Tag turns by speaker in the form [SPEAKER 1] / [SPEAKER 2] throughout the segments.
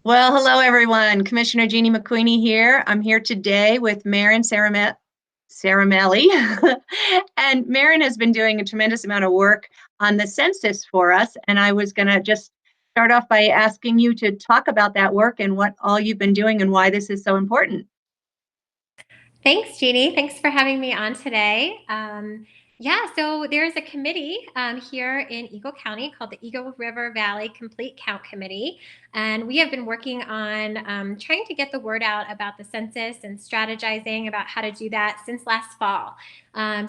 [SPEAKER 1] Well, hello everyone. Commissioner Jeannie McQueenie here. I'm here today with Marin Saramelli. And Marin has been doing a tremendous amount of work on the census for us. And I was going to just start off by asking you to talk about that work and what all you've been doing and why this is so important.
[SPEAKER 2] Thanks, Jeannie. Thanks for having me on today. So there's a committee here in Eagle County called the Eagle River Valley Complete Count Committee. And we have been working on trying to get the word out about the census and strategizing about how to do that since last fall.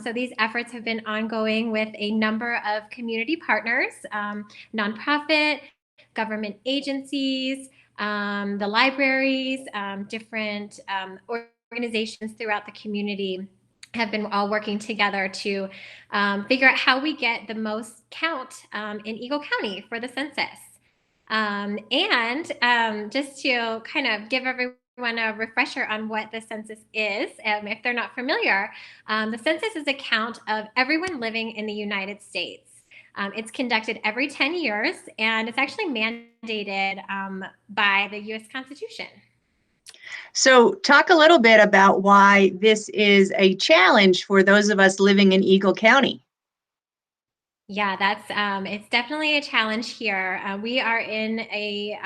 [SPEAKER 2] So these efforts have been ongoing with a number of community partners, nonprofit, government agencies, the libraries, different organizations throughout the community have been all working together to figure out how we get the most count in Eagle County for the census. Just to kind of give everyone a refresher on what the census is, if they're not familiar, the census is a count of everyone living in the United States. It's conducted every 10 years, and it's actually mandated by the U.S. Constitution.
[SPEAKER 1] So, talk a little bit about why this is a challenge for those of us living in Eagle County.
[SPEAKER 2] Yeah, that's it's definitely a challenge here. We are in a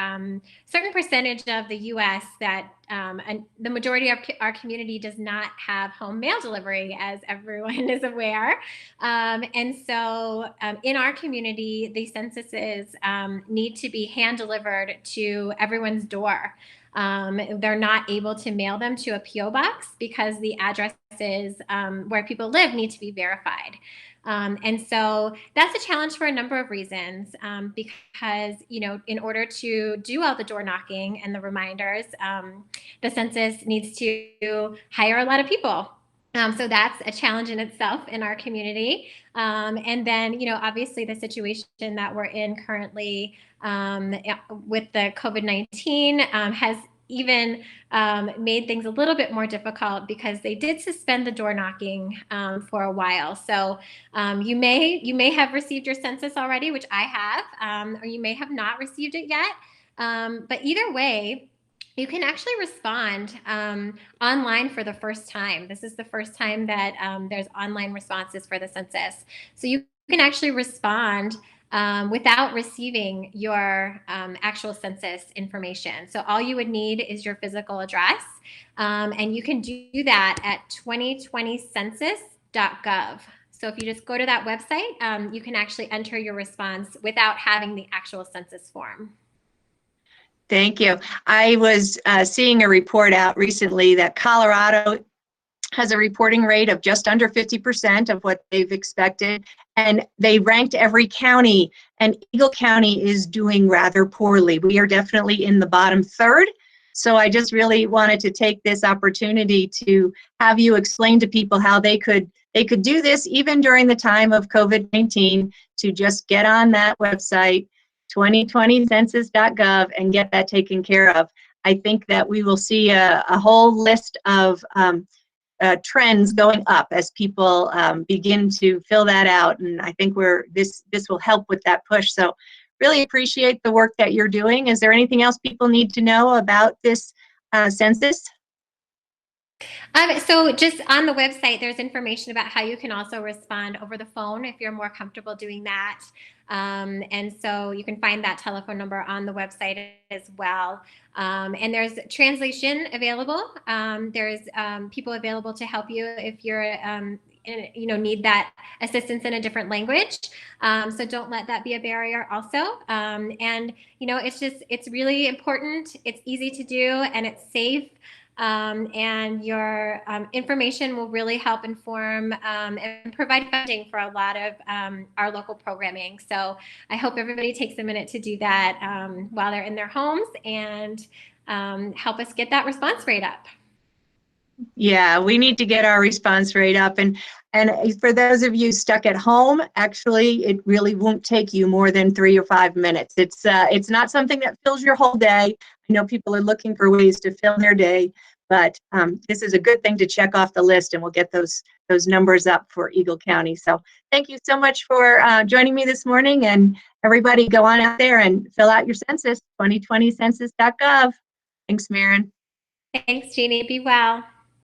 [SPEAKER 2] certain percentage of the U.S. that and the majority of our community does not have home mail delivery, as everyone is aware. In our community, the censuses need to be hand delivered to everyone's door. They're not able to mail them to a P.O. box because the addresses where people live need to be verified. And so that's a challenge for a number of reasons, because, in order to do all the door knocking and the reminders, the census needs to hire a lot of people. So that's a challenge in itself in our community. And then, obviously the situation that we're in currently with the COVID-19 has even made things a little bit more difficult because they did suspend the door knocking for a while. So you may have received your census already, which I have, or you may have not received it yet. But either way, you can actually respond online for the first time. This is the first time that there's online responses for the census. So you can actually respond without receiving your actual census information. So all you would need is your physical address, and you can do that at 2020census.gov. So if you just go to that website, you can actually enter your response without having the actual census form.
[SPEAKER 1] Thank you. I was seeing a report out recently that Colorado has a reporting rate of just under 50% of what they've expected, and they ranked every county, and Eagle County is doing rather poorly. We are definitely in the bottom third. So I just really wanted to take this opportunity to have you explain to people how they could do this even during the time of COVID-19, to just get on that website, 2020census.gov, and get that taken care of. I think that we will see a whole list of trends going up as people begin to fill that out, and I think this will help with that push. So really appreciate the work that you're doing. Is there anything else people need to know about this census?
[SPEAKER 2] So just on the website, there's information about how you can also respond over the phone if you're more comfortable doing that. And so you can find that telephone number on the website as well. And there's translation available. There's people available to help you if you're need that assistance in a different language. So don't let that be a barrier also. It's really important. It's easy to do, and it's safe. And your information will really help inform and provide funding for a lot of our local programming. So I hope everybody takes a minute to do that while they're in their homes, and help us get that response rate up.
[SPEAKER 1] Yeah, we need to get our response rate up. And for those of you stuck at home, actually, it really won't take you more than 3 or 5 minutes. It's not something that fills your whole day. I know people are looking for ways to fill their day, But this is a good thing to check off the list, and we'll get those numbers up for Eagle County. So thank you so much for joining me this morning, and everybody go on out there and fill out your census, 2020census.gov. Thanks, Maren.
[SPEAKER 2] Thanks, Jeannie. Be well.